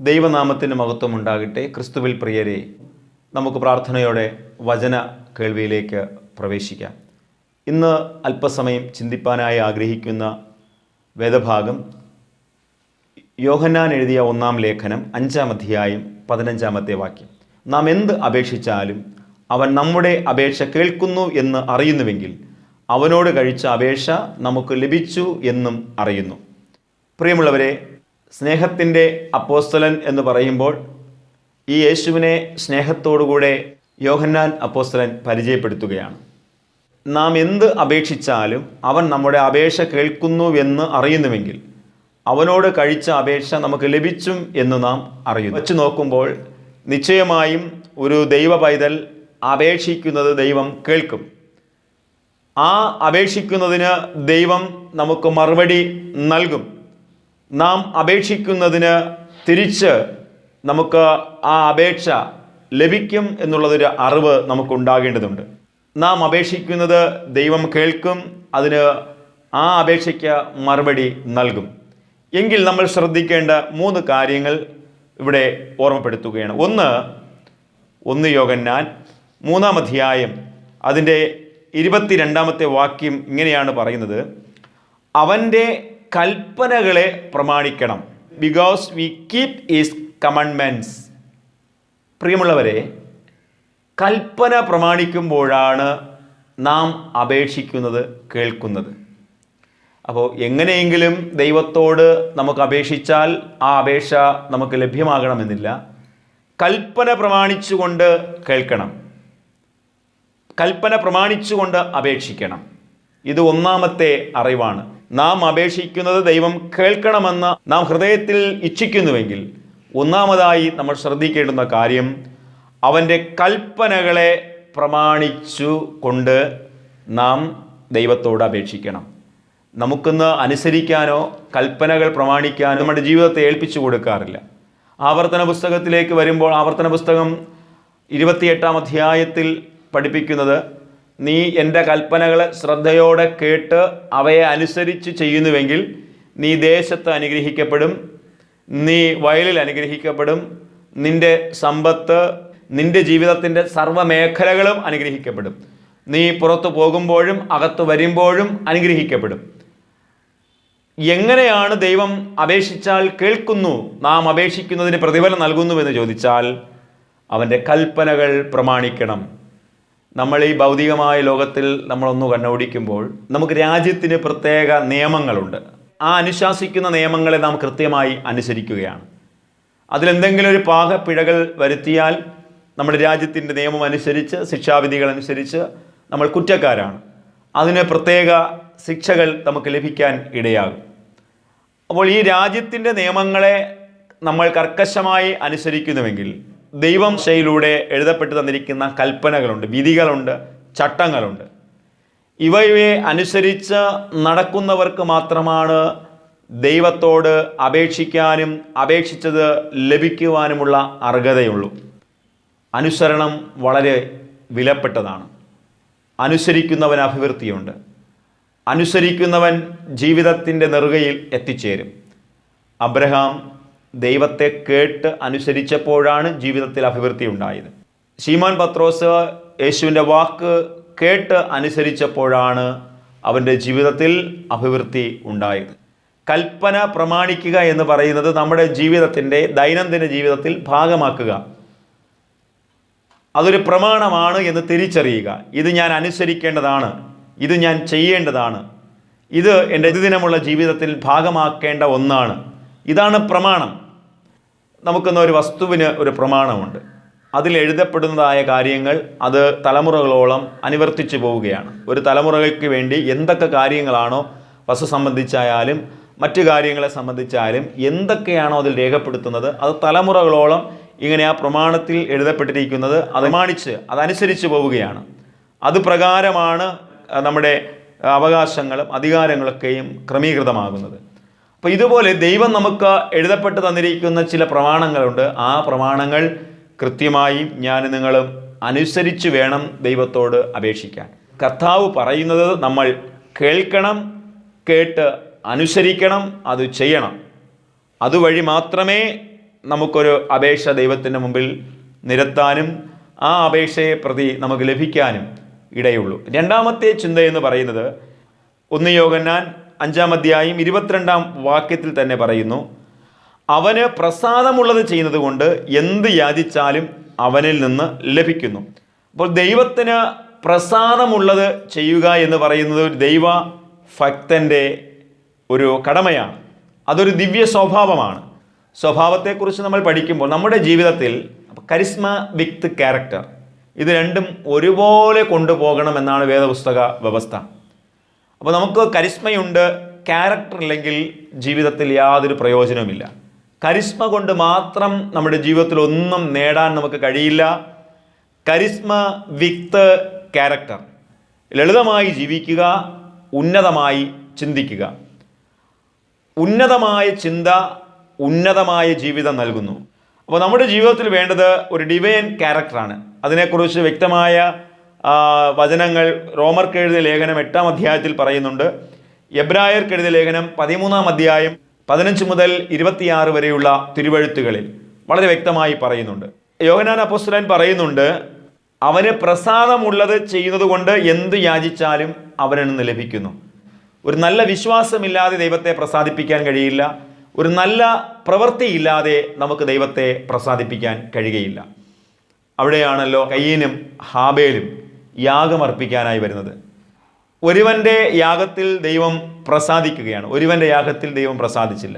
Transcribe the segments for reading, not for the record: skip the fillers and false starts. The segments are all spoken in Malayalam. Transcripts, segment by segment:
ദൈവനാമത്തിന് മഹത്വം ഉണ്ടാകട്ടെ. ക്രിസ്തുവിൽ പ്രിയരെ, നമുക്ക് പ്രാർത്ഥനയോടെ വചന കേൾവിയിലേക്ക് പ്രവേശിക്കാം. ഇന്ന് അല്പസമയം ചിന്തിപ്പാനായി ആഗ്രഹിക്കുന്ന വേദഭാഗം യോഹന്നാൻ എഴുതിയ 1-ാം ലേഖനം 5-ാം അധ്യായം 15-ാമത്തെ വാക്യം. നാം എന്ത് അപേക്ഷിച്ചാലും അവൻ നമ്മുടെ അപേക്ഷ കേൾക്കുന്നു എന്ന് അറിയുന്നുവെങ്കിൽ അവനോട് കഴിച്ച അപേക്ഷ നമുക്ക് ലഭിച്ചു എന്നും അറിയുന്നു. പ്രിയമുള്ളവരെ, സ്നേഹത്തിൻ്റെ അപ്പോസ്തലൻ എന്ന് പറയുമ്പോൾ ഈ യേശുവിനെ സ്നേഹത്തോടുകൂടെ യോഹന്നാൻ അപ്പോസ്തലൻ പരിചയപ്പെടുത്തുകയാണ്. നാം എന്ത് അപേക്ഷിച്ചാലും അവൻ നമ്മുടെ അപേക്ഷ കേൾക്കുന്നുവെന്ന് അറിയുന്നുവെങ്കിൽ അവനോട് കഴിച്ച അപേക്ഷ നമുക്ക് ലഭിച്ചും എന്ന് നാം അറിയുന്നു. വച്ച് നോക്കുമ്പോൾ നിശ്ചയമായും ഒരു ദൈവ പൈതൽ അപേക്ഷിക്കുന്നത് ദൈവം കേൾക്കും. ആ അപേക്ഷിക്കുന്നതിന് ദൈവം നമുക്ക് മറുപടി നൽകും. നാം അപേക്ഷിക്കുന്നതിന് തിരിച്ച് നമുക്ക് ആ അപേക്ഷ ലഭിക്കും എന്നുള്ളതൊരു അറിവ് നമുക്കുണ്ടാകേണ്ടതുണ്ട്. നാം അപേക്ഷിക്കുന്നത് ദൈവം കേൾക്കും, അതിന് ആ അപേക്ഷയ്ക്ക് മറുപടി നൽകും. എങ്കിൽ നമ്മൾ ശ്രദ്ധിക്കേണ്ട 3 കാര്യങ്ങൾ ഇവിടെ ഓർമ്മപ്പെടുത്തുകയാണ്. 1 യോഹന്നാൻ 3-ാം അധ്യായം അതിൻ്റെ 22-ാമത്തെ വാക്യം ഇങ്ങനെയാണ് പറയുന്നത്: അവൻ്റെ കൽപ്പനകളെ പ്രമാണിക്കണം, because we keep his commandments. പ്രിയമുള്ളവരെ, കൽപ്പന പ്രമാണിക്കുമ്പോഴാണ് നാം അപേക്ഷിക്കുന്നത് കേൾക്കുന്നത്. അപ്പോൾ എങ്ങനെയെങ്കിലും ദൈവത്തോട് നമുക്ക് അപേക്ഷിച്ചാൽ ആ അപേക്ഷ നമുക്ക് ലഭ്യമാകണമെന്നില്ല. കൽപ്പന പ്രമാണിച്ചുകൊണ്ട് കേൾക്കണം, കൽപ്പന പ്രമാണിച്ചുകൊണ്ട് അപേക്ഷിക്കണം. ഇത് 1-ാമത്തെ അറിവാണ്. നാം അപേക്ഷിക്കുന്നത് ദൈവം കേൾക്കണമെന്ന് നാം ഹൃദയത്തിൽ ഇച്ഛിക്കുന്നുവെങ്കിൽ 1-ാമതായി നമ്മൾ ശ്രദ്ധിക്കേണ്ടുന്ന കാര്യം അവൻ്റെ കൽപ്പനകളെ പ്രമാണിച്ചു കൊണ്ട് നാം ദൈവത്തോട് അപേക്ഷിക്കണം. നമുക്കിന്ന് അനുസരിക്കാനോ കൽപ്പനകൾ പ്രമാണിക്കാനോ നമ്മുടെ ജീവിതത്തെ ഏൽപ്പിച്ചു കൊടുക്കാറില്ല. ആവർത്തന പുസ്തകത്തിലേക്ക് വരുമ്പോൾ ആവർത്തന പുസ്തകം 28-ാം അധ്യായത്തിൽ പഠിപ്പിക്കുന്നത്, നീ എൻ്റെ കൽപ്പനകളെ ശ്രദ്ധയോടെ കേട്ട് അവയെ അനുസരിച്ച് ചെയ്യുന്നുവെങ്കിൽ നീ ദേശത്ത് അനുഗ്രഹിക്കപ്പെടും, നീ വയലിൽ അനുഗ്രഹിക്കപ്പെടും, നിൻ്റെ സമ്പത്ത്, നിൻ്റെ ജീവിതത്തിൻ്റെ സർവ്വമേഖലകളും അനുഗ്രഹിക്കപ്പെടും, നീ പുറത്തു പോകുമ്പോഴും അകത്ത് വരുമ്പോഴും അനുഗ്രഹിക്കപ്പെടും. എങ്ങനെയാണ് ദൈവം അപേക്ഷിച്ചാൽ കേൾക്കുന്നു, നാം അപേക്ഷിക്കുന്നതിന് പ്രതിഫലം നൽകുന്നുവെന്ന് ചോദിച്ചാൽ അവൻ്റെ കൽപ്പനകൾ പ്രമാണിക്കണം. നമ്മൾ ഈ ഭൗതികമായ ലോകത്തിൽ നമ്മളൊന്ന് കണ്ണോടിക്കുമ്പോൾ നമുക്ക് രാജ്യത്തിന് പ്രത്യേക നിയമങ്ങളുണ്ട്. ആ അനുശാസിക്കുന്ന നിയമങ്ങളെ നാം കൃത്യമായി അനുസരിക്കുകയാണ്. അതിലെന്തെങ്കിലും ഒരു പാകപ്പിഴകൾ വരുത്തിയാൽ നമ്മുടെ രാജ്യത്തിൻ്റെ നിയമം അനുസരിച്ച്, ശിക്ഷാവിധികൾ അനുസരിച്ച് നമ്മൾ കുറ്റക്കാരാണ്. അതിന് പ്രത്യേക ശിക്ഷകൾ നമുക്ക് ലഭിക്കാൻ ഇടയാകും. അപ്പോൾ ഈ രാജ്യത്തിൻ്റെ നിയമങ്ങളെ നമ്മൾ കർക്കശമായി അനുസരിക്കുന്നുവെങ്കിൽ ദൈവം ശൈലിയിലൂടെ എഴുതപ്പെട്ട് തന്നിരിക്കുന്ന കൽപ്പനകളുണ്ട്, വിധികളുണ്ട്, ചട്ടങ്ങളുണ്ട്. ഇവയെ അനുസരിച്ച് നടക്കുന്നവർക്ക് മാത്രമാണ് ദൈവത്തോട് അപേക്ഷിക്കാനും അപേക്ഷിച്ചത് ലഭിക്കുവാനുമുള്ള അർഹതയുള്ളൂ. അനുസരണം വളരെ വിലപ്പെട്ടതാണ്. അനുസരിക്കുന്നവൻ അഭിവൃദ്ധിയുണ്ട്. അനുസരിക്കുന്നവൻ ജീവിതത്തിൻ്റെ നെറുകയിൽ എത്തിച്ചേരും. അബ്രഹാം ദൈവത്തെ കേട്ട് അനുസരിച്ചപ്പോഴാണ് ജീവിതത്തിൽ അഭിവൃദ്ധി ഉണ്ടായത്. ശീമോൻ പത്രോസ് യേശുവിൻ്റെ വാക്ക് കേട്ട് അനുസരിച്ചപ്പോഴാണ് അവൻ്റെ ജീവിതത്തിൽ അഭിവൃദ്ധി ഉണ്ടായത്. കൽപ്പന പ്രമാണിക്കുക എന്ന് പറയുന്നത് നമ്മുടെ ജീവിതത്തിൻ്റെ ദൈനംദിന ജീവിതത്തിൽ ഭാഗമാക്കുക. അതൊരു പ്രമാണമാണ് എന്ന് തിരിച്ചറിയുക. ഇത് ഞാൻ അനുസരിക്കേണ്ടതാണ്, ഇത് ഞാൻ ചെയ്യേണ്ടതാണ്, ഇത് എൻ്റെ പ്രതിദിനമുള്ള ജീവിതത്തിൽ ഭാഗമാക്കേണ്ട ഒന്നാണ്. ഇതാണ് പ്രമാണം. നമുക്കിന്ന് ഒരു വസ്തുവിന് ഒരു പ്രമാണമുണ്ട്. അതിൽ എഴുതപ്പെടുന്നതായ കാര്യങ്ങൾ അത് തലമുറകളോളം അനുവർത്തിച്ചു പോവുകയാണ്. ഒരു തലമുറകൾക്ക് വേണ്ടി എന്തൊക്കെ കാര്യങ്ങളാണോ വസ്തു സംബന്ധിച്ചായാലും മറ്റു കാര്യങ്ങളെ സംബന്ധിച്ചായാലും എന്തൊക്കെയാണോ അതിൽ രേഖപ്പെടുത്തുന്നത് അത് തലമുറകളോളം ഇങ്ങനെ ആ പ്രമാണത്തിൽ എഴുതപ്പെട്ടിരിക്കുന്നത് അത് പ്രമാണിച്ച് അതനുസരിച്ച് പോവുകയാണ്. അത് പ്രകാരമാണ് നമ്മുടെ അവകാശങ്ങളും അധികാരങ്ങളൊക്കെയും ക്രമീകൃതമാകുന്നത്. അപ്പോൾ ഇതുപോലെ ദൈവം നമുക്ക് എഴുതപ്പെട്ട് തന്നിരിക്കുന്ന ചില പ്രമാണങ്ങളുണ്ട്. ആ പ്രമാണങ്ങൾ കൃത്യമായി ഞാൻ നിങ്ങളും അനുസരിച്ച് വേണം ദൈവത്തോട് അപേക്ഷിക്കാൻ. കർത്താവ് പറയുന്നത് നമ്മൾ കേൾക്കണം, കേട്ട് അനുസരിക്കണം, അത് ചെയ്യണം. അതുവഴി മാത്രമേ നമുക്കൊരു അപേക്ഷ ദൈവത്തിൻ്റെ മുമ്പിൽ നിരത്താനും ആ അപേക്ഷയെ പ്രതി നമുക്ക് ലഭിക്കാനും ഇടയുള്ളൂ. രണ്ടാമത്തെ ചിന്ത എന്ന് പറയുന്നത് 1 യോഹന്നാൻ 5-ാം അധ്യായം 22-ാം വാക്യത്തിൽ തന്നെ പറയുന്നു, അവന് പ്രസാദമുള്ളത് ചെയ്യുന്നത് കൊണ്ട് എന്ത് യാചിച്ചാലും അവനിൽ നിന്ന് ലഭിക്കുന്നു. അപ്പോൾ ദൈവത്തിന് പ്രസാദമുള്ളത് ചെയ്യുക എന്ന് പറയുന്നത് ഒരു ദൈവ ഭക്തൻ്റെ ഒരു കടമയാണ്. അതൊരു ദിവ്യ സ്വഭാവമാണ്. സ്വഭാവത്തെക്കുറിച്ച് നമ്മൾ പഠിക്കുമ്പോൾ നമ്മുടെ ജീവിതത്തിൽ കരിസ്മ വിത്ത് ക്യാരക്ടർ, ഇത് രണ്ടും ഒരുപോലെ കൊണ്ടുപോകണമെന്നാണ് വേദപുസ്തക വ്യവസ്ഥ. അപ്പോൾ നമുക്ക് കരിസ്മയുണ്ട്, ക്യാരക്ടർ ഇല്ലെങ്കിൽ ജീവിതത്തിൽ യാതൊരു പ്രയോജനവുമില്ല. കരിസ്മ കൊണ്ട് മാത്രം നമ്മുടെ ജീവിതത്തിൽ ഒന്നും നേടാൻ നമുക്ക് കഴിയില്ല. കരിസ്മ വിത്ത് ക്യാരക്ടർ, ലളിതമായി ജീവിക്കുക, ഉന്നതമായി ചിന്തിക്കുക. ഉന്നതമായ ചിന്ത ഉന്നതമായ ജീവിതം നൽകുന്നു. അപ്പോൾ നമ്മുടെ ജീവിതത്തിൽ വേണ്ടത് ഒരു ഡിവൈൻ ക്യാരക്ടറാണ്. അതിനെക്കുറിച്ച് വ്യക്തമായ വചനങ്ങൾ റോമർക്ക് എഴുതിയ ലേഖനം 8-ാം അധ്യായത്തിൽ പറയുന്നുണ്ട്. എബ്രായർക്ക് എഴുതിയ ലേഖനം 13-ാം അധ്യായം 15 മുതൽ 26 വരെയുള്ള തിരുവഴുത്തുകളിൽ വളരെ വ്യക്തമായി പറയുന്നുണ്ട്. യോഹന്നാൻ അപ്പോസ്തലൻ പറയുന്നുണ്ട്, അവന് പ്രസാദമുള്ളത് ചെയ്യുന്നത് കൊണ്ട് എന്ത് യാചിച്ചാലും അവനിൽ നിന്ന് ലഭിക്കുന്നു. ഒരു നല്ല വിശ്വാസമില്ലാതെ ദൈവത്തെ പ്രസാദിപ്പിക്കാൻ കഴിയില്ല. ഒരു നല്ല പ്രവൃത്തിയില്ലാതെ നമുക്ക് ദൈവത്തെ പ്രസാദിപ്പിക്കാൻ കഴിയുകയില്ല. അവിടെയാണല്ലോ കയീനും ഹാബേലും യാഗമർപ്പിക്കാനായി വരുന്നത്. ഒരുവൻ്റെ യാഗത്തിൽ ദൈവം പ്രസാദിക്കുകയാണ്, ഒരുവൻ്റെ യാഗത്തിൽ ദൈവം പ്രസാദിച്ചില്ല.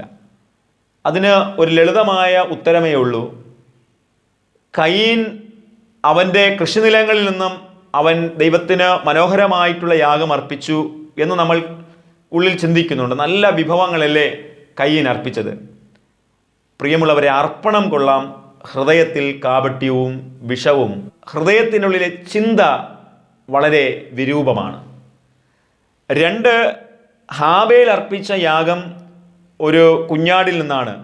അതിന് ഒരു ലളിതമായ ഉത്തരമേ ഉള്ളൂ. കയീൻ അവൻ്റെ കൃഷിനിലങ്ങളിൽ നിന്നും അവൻ ദൈവത്തിന് മനോഹരമായിട്ടുള്ള യാഗം അർപ്പിച്ചു എന്ന് നമ്മൾ ഉള്ളിൽ ചിന്തിക്കുന്നുണ്ട്. നല്ല വിഭവങ്ങളല്ലേ കയീൻ അർപ്പിച്ചത്. പ്രിയമുള്ളവരെ, അർപ്പണം കൊള്ളാം, ഹൃദയത്തിൽ കാപട്യവും വിഷവും. ഹൃദയത്തിനുള്ളിലെ ചിന്ത വളരെ വിരൂപമാണ്. 2, ഹാബേൽ അർപ്പിച്ച യാഗം ഒരു കുഞ്ഞാടിൽ നിന്നാണ്.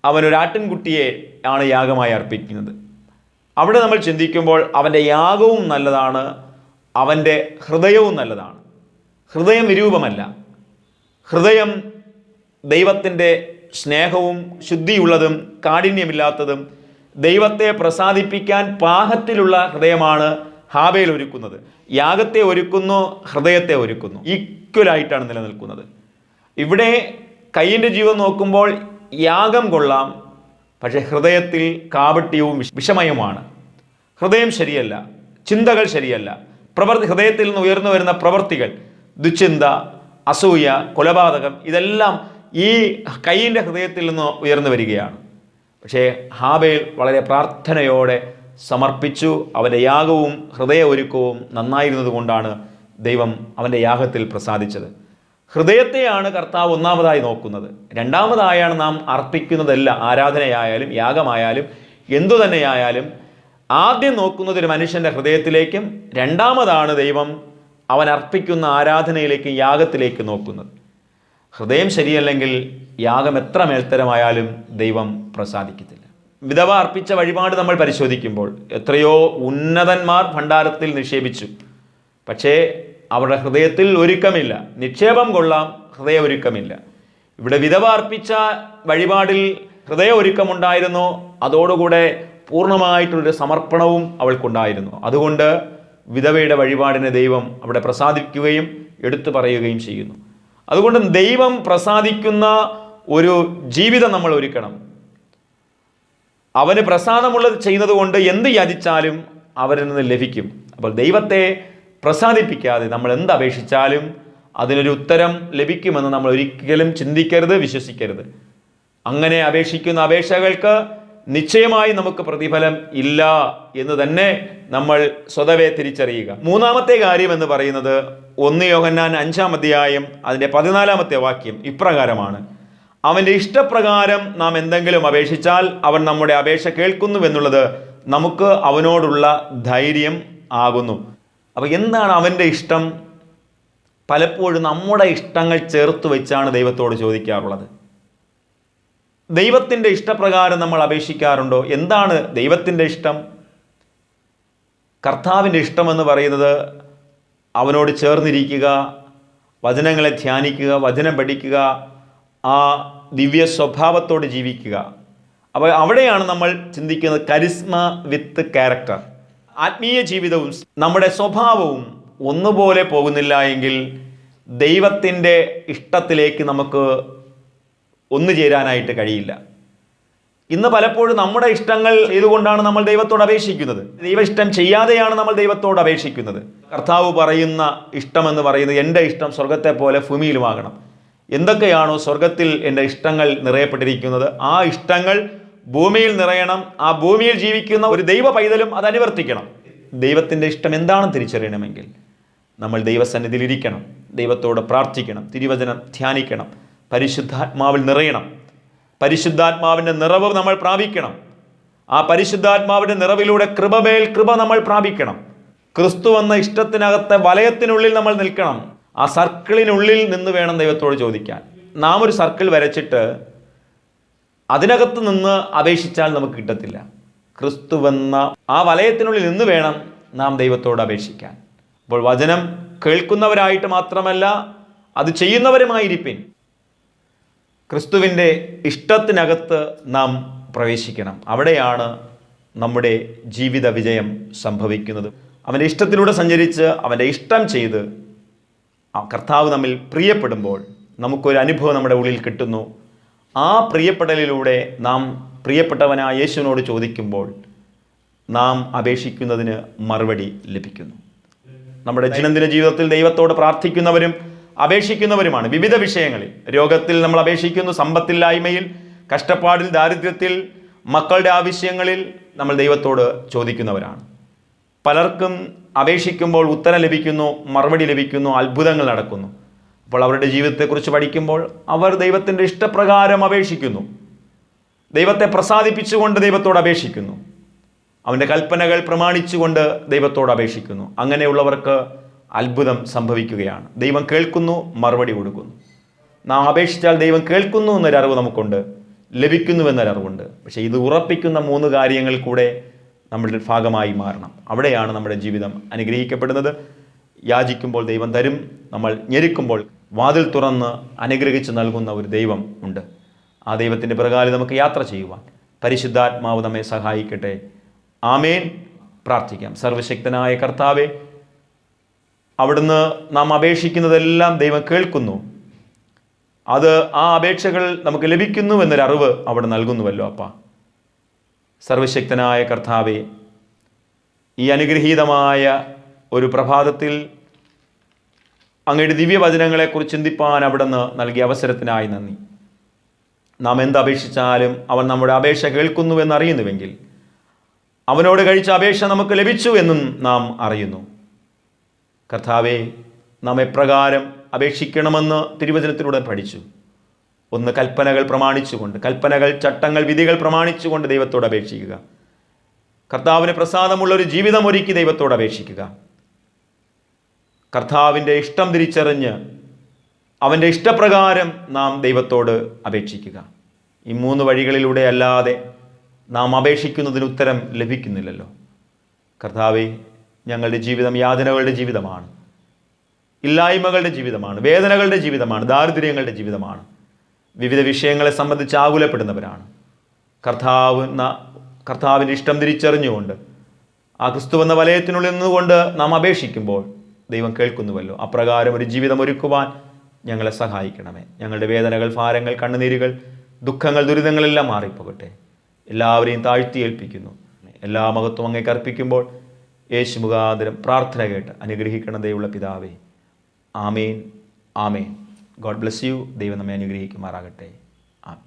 അവൻ ഒരു ആട്ടിൻകുട്ടിയെ ആണ് യാഗമായി അർപ്പിക്കുന്നത്. അവിടെ നമ്മൾ ചിന്തിക്കുമ്പോൾ അവൻ്റെ യാഗവും നല്ലതാണ്, അവൻ്റെ ഹൃദയവും നല്ലതാണ്. ഹൃദയം വിരൂപമല്ല. ഹൃദയം ദൈവത്തിൻ്റെ സ്നേഹവും ശുദ്ധിയുള്ളതും കാഠിന്യമില്ലാത്തതും ദൈവത്തെ പ്രസാദിപ്പിക്കാൻ പാകത്തിലുള്ള ഹൃദയമാണ് ഹാബേൽ ഒരുക്കുന്നത്. യാഗത്തെ ഒരുക്കുന്നു, ഹൃദയത്തെ ഒരുക്കുന്നു, ഈക്വലായിട്ടാണ് നിലനിൽക്കുന്നത്. ഇവിടെ കയീൻ്റെ ജീവിതം നോക്കുമ്പോൾ യാഗം കൊള്ളാം, പക്ഷേ ഹൃദയത്തിൽ കാപട്യവും വിഷമയവുമാണ്. ഹൃദയം ശരിയല്ല, ചിന്തകൾ ശരിയല്ല, ഹൃദയത്തിൽ നിന്ന് ഉയർന്നു വരുന്ന പ്രവൃത്തികൾ, ദുശ്ചിന്ത, അസൂയ, കൊലപാതകം, ഇതെല്ലാം ഈ കയീൻ്റെ ഹൃദയത്തിൽ നിന്ന് ഉയർന്നു വരികയാണ്. പക്ഷേ ഹാബേൽ വളരെ പ്രാർത്ഥനയോടെ സമർപ്പിച്ചു. അവൻ്റെ യാഗവും ഹൃദയ ഒരുക്കവും നന്നായിരുന്നത് കൊണ്ടാണ് ദൈവം അവൻ്റെ യാഗത്തിൽ പ്രസാദിച്ചത്. ഹൃദയത്തെയാണ് കർത്താവ് ഒന്നാമതായി നോക്കുന്നത്. രണ്ടാമതായാണ് നാം അർപ്പിക്കുന്നതല്ല, ആരാധനയായാലും യാഗമായാലും എന്തു തന്നെയായാലും ആദ്യം നോക്കുന്നത് ഒരു മനുഷ്യൻ്റെ ഹൃദയത്തിലേക്കും രണ്ടാമതാണ് ദൈവം അവൻ അർപ്പിക്കുന്ന ആരാധനയിലേക്കും യാഗത്തിലേക്കും നോക്കുന്നത്. ഹൃദയം ശരിയല്ലെങ്കിൽ യാഗം എത്ര മേൽത്തരമായാലും ദൈവം പ്രസാദിക്കത്തില്ല. വിധവ അർപ്പിച്ച വഴിപാട് നമ്മൾ പരിശോധിക്കുമ്പോൾ എത്രയോ ഉന്നതന്മാർ ഭണ്ഡാരത്തിൽ നിക്ഷേപിച്ചു, പക്ഷേ അവരുടെ ഹൃദയത്തിൽ ഒരുക്കമില്ല. നിക്ഷേപം കൊള്ളാം, ഹൃദയ ഒരുക്കമില്ല. ഇവിടെ വിധവ അർപ്പിച്ച വഴിപാടിൽ ഹൃദയ ഒരുക്കമുണ്ടായിരുന്നു, അതോടുകൂടെ പൂർണ്ണമായിട്ടുള്ളൊരു സമർപ്പണവും അവൾക്കുണ്ടായിരുന്നു. അതുകൊണ്ട് വിധവയുടെ വഴിപാടിനെ ദൈവം അവിടെ പ്രസാദിക്കുകയും എടുത്തു പറയുകയും ചെയ്യുന്നു. അതുകൊണ്ട് ദൈവം പ്രസാദിക്കുന്ന ഒരു ജീവിതം നമ്മൾ ഒരുക്കണം. അവന് പ്രസാദമുള്ളത് ചെയ്യുന്നത് കൊണ്ട് എന്ത് യാചിച്ചാലും അവരിൽ നിന്ന് ലഭിക്കും. അപ്പോൾ ദൈവത്തെ പ്രസാദിപ്പിക്കാതെ നമ്മൾ എന്ത് അപേക്ഷിച്ചാലും അതിനൊരു ഉത്തരം ലഭിക്കുമെന്ന് നമ്മൾ ഒരിക്കലും ചിന്തിക്കരുത്, വിശ്വസിക്കരുത്. അങ്ങനെ അപേക്ഷിക്കുന്ന അപേക്ഷകൾക്ക് നിശ്ചയമായി നമുക്ക് പ്രതിഫലം ഇല്ല എന്ന് തന്നെ നമ്മൾ സ്വതവേ തിരിച്ചറിയുക. മൂന്നാമത്തെ കാര്യം എന്ന് പറയുന്നത് 1 യോഹന്നാൻ 5-ാം അധ്യായം അതിൻ്റെ 14-ാമത്തെ വാക്യം ഇപ്രകാരമാണ്: അവൻ്റെ ഇഷ്ടപ്രകാരം നാം എന്തെങ്കിലും അപേക്ഷിച്ചാൽ അവൻ നമ്മുടെ അപേക്ഷ കേൾക്കുന്നുവെന്നുള്ളത് നമുക്ക് അവനോടുള്ള ധൈര്യം ആകുന്നു. അപ്പോൾ എന്താണ് അവൻ്റെ ഇഷ്ടം? പലപ്പോഴും നമ്മുടെ ഇഷ്ടങ്ങൾ ചേർത്ത് വെച്ചാണ് ദൈവത്തോട് ചോദിക്കാറുള്ളത്. ദൈവത്തിൻ്റെ ഇഷ്ടപ്രകാരം നമ്മൾ അപേക്ഷിക്കാറുണ്ടോ? എന്താണ് ദൈവത്തിൻ്റെ ഇഷ്ടം? കർത്താവിൻ്റെ ഇഷ്ടമെന്ന് പറയുന്നത് അവനോട് ചേർന്നിരിക്കുക, വചനങ്ങളെ ധ്യാനിക്കുക, വചനം പഠിക്കുക, ആ ദിവ്യ സ്വഭാവത്തോട് ജീവിക്കുക. അപ്പോൾ അവിടെയാണ് നമ്മൾ ചിന്തിക്കുന്നത് കരിസ്മ വിത്ത് ക്യാരക്ടർ. ആത്മീയ ജീവിതവും നമ്മുടെ സ്വഭാവവും ഒന്നുപോലെ പോകുന്നില്ല എങ്കിൽ ദൈവത്തിൻ്റെ ഇഷ്ടത്തിലേക്ക് നമുക്ക് ഒന്നുചേരാനായിട്ട് കഴിയില്ല. ഇന്ന് പലപ്പോഴും നമ്മുടെ ഇഷ്ടങ്ങൾ ചെയ്തുകൊണ്ടാണ് നമ്മൾ ദൈവത്തോട് അപേക്ഷിക്കുന്നത്. ദൈവ ഇഷ്ടം ചെയ്യാതെയാണ് നമ്മൾ ദൈവത്തോട് അപേക്ഷിക്കുന്നത്. കർത്താവ് പറയുന്ന ഇഷ്ടമെന്ന് പറയുന്നത് എൻ്റെ ഇഷ്ടം സ്വർഗത്തെ പോലെ ഭൂമിയിലുമാകണം. എന്തൊക്കെയാണോ സ്വർഗത്തിൽ എൻ്റെ ഇഷ്ടങ്ങൾ നിറയപ്പെട്ടിരിക്കുന്നത്, ആ ഇഷ്ടങ്ങൾ ഭൂമിയിൽ നിറയണം. ആ ഭൂമിയിൽ ജീവിക്കുന്ന ഒരു ദൈവ പൈതലും അത് അനുവർത്തിക്കണം. ദൈവത്തിൻ്റെ ഇഷ്ടം എന്താണെന്ന് തിരിച്ചറിയണമെങ്കിൽ നമ്മൾ ദൈവസന്നിധിയിൽ ഇരിക്കണം, ദൈവത്തോട് പ്രാർത്ഥിക്കണം, തിരുവചനം ധ്യാനിക്കണം, പരിശുദ്ധാത്മാവിൽ നിറയണം. പരിശുദ്ധാത്മാവിൻ്റെ നിറവ് നമ്മൾ പ്രാപിക്കണം. ആ പരിശുദ്ധാത്മാവിൻ്റെ നിറവിലൂടെ കൃപമേൽ കൃപ നമ്മൾ പ്രാപിക്കണം. ക്രിസ്തു എന്ന ഇഷ്ടത്തിനകത്തെ വലയത്തിനുള്ളിൽ നമ്മൾ നിൽക്കണം. ആ സർക്കിളിനുള്ളിൽ നിന്ന് വേണം ദൈവത്തോട് ചോദിക്കാൻ. നാം ഒരു സർക്കിൾ വരച്ചിട്ട് അതിനകത്ത് നിന്ന് അപേക്ഷിച്ചാൽ നമുക്ക് കിട്ടത്തില്ല. ക്രിസ്തുവെന്ന ആ വലയത്തിനുള്ളിൽ നിന്ന് വേണം നാം ദൈവത്തോട് അപേക്ഷിക്കാൻ. അപ്പോൾ വചനം കേൾക്കുന്നവരായിട്ട് മാത്രമല്ല, അത് ചെയ്യുന്നവരുമായിരിപ്പിൻ. ക്രിസ്തുവിൻ്റെ ഇഷ്ടത്തിനകത്ത് നാം പ്രവേശിക്കണം. അവിടെയാണ് നമ്മുടെ ജീവിത വിജയം സംഭവിക്കുന്നത്. അവൻ്റെ ഇഷ്ടത്തിലൂടെ സഞ്ചരിച്ച് അവൻ്റെ ഇഷ്ടം ചെയ്ത് കർത്താവ് നമ്മിൽ പ്രിയപ്പെടുമ്പോൾ നമുക്കൊരു അനുഭവം നമ്മുടെ ഉള്ളിൽ കിട്ടുന്നു. ആ പ്രിയപ്പെടലിലൂടെ നാം പ്രിയപ്പെട്ടവനായ യേശുവിനോട് ചോദിക്കുമ്പോൾ നാം അപേക്ഷിക്കുന്നതിന് മറുപടി ലഭിക്കുന്നു. നമ്മുടെ ദൈനംദിന ജീവിതത്തിൽ ദൈവത്തോട് പ്രാർത്ഥിക്കുന്നവരും അപേക്ഷിക്കുന്നവരുമാണ്. വിവിധ വിഷയങ്ങളിൽ, രോഗത്തിൽ നമ്മൾ അപേക്ഷിക്കുന്നു, സമ്പത്തില്ലായ്മയിൽ, കഷ്ടപ്പാടിൽ, ദാരിദ്ര്യത്തിൽ, മക്കളുടെ ആവശ്യങ്ങളിൽ നമ്മൾ ദൈവത്തോട് ചോദിക്കുന്നവരാണ്. പലർക്കും അപേക്ഷിക്കുമ്പോൾ ഉത്തരം ലഭിക്കുന്നു, മറുപടി ലഭിക്കുന്നു, അത്ഭുതങ്ങൾ നടക്കുന്നു. അപ്പോൾ അവരുടെ ജീവിതത്തെക്കുറിച്ച് പഠിക്കുമ്പോൾ അവർ ദൈവത്തിൻ്റെ ഇഷ്ടപ്രകാരം അപേക്ഷിക്കുന്നു, ദൈവത്തെ പ്രസാദിപ്പിച്ചുകൊണ്ട് ദൈവത്തോട് അപേക്ഷിക്കുന്നു, അവൻ്റെ കൽപ്പനകൾ പ്രമാണിച്ചുകൊണ്ട് ദൈവത്തോട് അപേക്ഷിക്കുന്നു. അങ്ങനെയുള്ളവർക്ക് അത്ഭുതം സംഭവിക്കുകയാണ്. ദൈവം കേൾക്കുന്നു, മറുപടി കൊടുക്കുന്നു. നാം അപേക്ഷിച്ചാൽ ദൈവം കേൾക്കുന്നു എന്നൊരറിവ് നമുക്കുണ്ട്, ലഭിക്കുന്നുവെന്നൊരറിവുണ്ട്. പക്ഷേ ഇത് ഉറപ്പിക്കുന്ന 3 കാര്യങ്ങൾ കൂടെ നമ്മളുടെ ഭാഗമായി മാറണം. അവിടെയാണ് നമ്മുടെ ജീവിതം അനുഗ്രഹിക്കപ്പെടുന്നത്. യാചിക്കുമ്പോൾ ദൈവം തരും. നമ്മൾ ഞെരുക്കുമ്പോൾ വാതിൽ തുറന്ന് അനുഗ്രഹിച്ച് നൽകുന്ന ഒരു ദൈവം ഉണ്ട്. ആ ദൈവത്തിൻ്റെ പ്രകാരം നമുക്ക് യാത്ര ചെയ്യുവാൻ പരിശുദ്ധാത്മാവ് നമ്മെ സഹായിക്കട്ടെ. ആമേൻ. പ്രാർത്ഥിക്കാം. സർവശക്തനായ കർത്താവേ, അവിടുന്ന് നാം അപേക്ഷിക്കുന്നതെല്ലാം ദൈവം കേൾക്കുന്നു. അത് ആ അപേക്ഷകൾ നമുക്ക് ലഭിക്കുന്നു എന്നൊരറിവ് അവിടെ നൽകുന്നുവല്ലോ അപ്പാ. സർവശക്തനായ കർത്താവേ, ഈ അനുഗ്രഹീതമായ ഒരു പ്രഭാതത്തിൽ അങ്ങയുടെ ദിവ്യവചനങ്ങളെക്കുറിച്ച് ചിന്തിപ്പാൻ അവിടുന്ന് നൽകിയ അവസരത്തിനായി നന്ദി. നാം എന്തപേക്ഷിച്ചാലും അവൻ നമ്മുടെ അപേക്ഷ കേൾക്കുന്നുവെന്നറിയുന്നുവെങ്കിൽ അവനോട് കഴിച്ച അപേക്ഷ നമുക്ക് ലഭിച്ചു എന്നും നാം അറിയുന്നു. കർത്താവേ, നാം എപ്രകാരം അപേക്ഷിക്കണമെന്ന് തിരുവചനത്തിലൂടെ പഠിച്ചു. ഒന്ന്, കൽപ്പനകൾ പ്രമാണിച്ചുകൊണ്ട്, കൽപ്പനകൾ, ചട്ടങ്ങൾ, വിധികൾ പ്രമാണിച്ചുകൊണ്ട് ദൈവത്തോട് അപേക്ഷിക്കുക. കർത്താവിന് പ്രസാദമുള്ളൊരു ജീവിതം ഒരുക്കി ദൈവത്തോട് അപേക്ഷിക്കുക. കർത്താവിൻ്റെ ഇഷ്ടം തിരിച്ചറിഞ്ഞ് അവൻ്റെ ഇഷ്ടപ്രകാരം നാം ദൈവത്തോട് അപേക്ഷിക്കുക. ഈ 3 വഴികളിലൂടെ അല്ലാതെ നാം അപേക്ഷിക്കുന്നതിന് ഉത്തരം ലഭിക്കുന്നില്ലല്ലോ. കർത്താവേ, ഞങ്ങളുടെ ജീവിതം യാതനകളുടെ ജീവിതമാണ്, ഇല്ലായ്മകളുടെ ജീവിതമാണ്, വേദനകളുടെ ജീവിതമാണ്, ദാരിദ്ര്യങ്ങളുടെ ജീവിതമാണ്. വിവിധ വിഷയങ്ങളെ സംബന്ധിച്ച് ആകുലപ്പെടുന്നവരാണ്. കർത്താവിൻ്റെ ഇഷ്ടം തിരിച്ചറിഞ്ഞുകൊണ്ട് ആ ക്രിസ്തുവെന്ന വലയത്തിനുള്ളിൽ നിന്നുകൊണ്ട് നാം അപേക്ഷിക്കുമ്പോൾ ദൈവം കേൾക്കുന്നുവല്ലോ. അപ്രകാരം ഒരു ജീവിതം ഒരുക്കുവാൻ ഞങ്ങളെ സഹായിക്കണമേ. ഞങ്ങളുടെ വേദനകൾ, ഭാരങ്ങൾ, കണ്ണുനീരുകൾ, ദുഃഖങ്ങൾ, ദുരിതങ്ങളെല്ലാം മാറിപ്പോകട്ടെ. എല്ലാവരെയും താഴ്ത്തി ഏൽപ്പിക്കുന്നു. എല്ലാ മഹത്വം അങ്ങേക്ക് അർപ്പിക്കുമ്പോൾ യേശു മുഖാന്തരം പ്രാർത്ഥന കേട്ട് അനുഗ്രഹിക്കണം ദൈവമുള്ള പിതാവേ. ആമേൻ, ആമേൻ. God bless you. ദൈവം നമ്മെ അനുഗ്രഹിക്കുമാറാകട്ടെ. ആമേൻ.